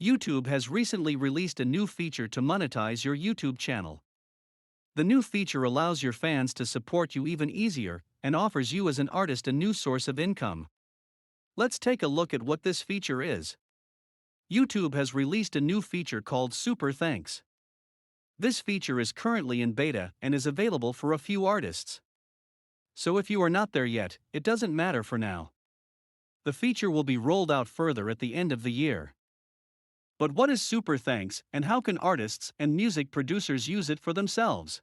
YouTube has recently released a new feature to monetize your YouTube channel. The new feature allows your fans to support you even easier and offers you as an artist a new source of income. Let's take a look at what this feature is. YouTube has released a new feature called Super Thanks. This feature is currently in beta and is available for a few artists. So if you are not there yet, it doesn't matter for now. The feature will be rolled out further at the end of the year. But what is Super Thanks and how can artists and music producers use it for themselves?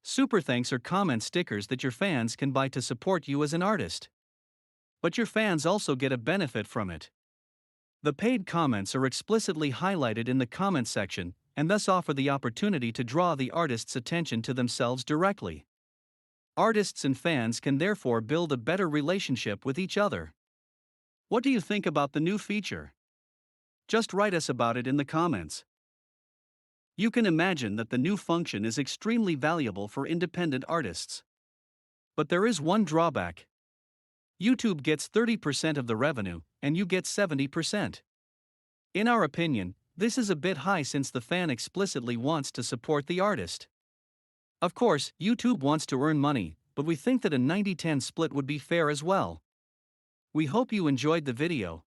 Super Thanks are comment stickers that your fans can buy to support you as an artist. But your fans also get a benefit from it. The paid comments are explicitly highlighted in the comment section and thus offer the opportunity to draw the artist's attention to themselves directly. Artists and fans can therefore build a better relationship with each other. What do you think about the new feature? Just write us about it in the comments. You can imagine that the new function is extremely valuable for independent artists. But there is one drawback. YouTube gets 30% of the revenue, and you get 70%. In our opinion, this is a bit high since the fan explicitly wants to support the artist. Of course, YouTube wants to earn money, but we think that a 90-10 split would be fair as well. We hope you enjoyed the video.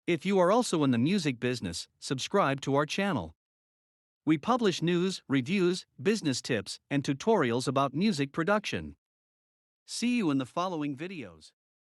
If you are also in the music business, subscribe to our channel. We publish news, reviews, business tips, and tutorials about music production. See you in the following videos.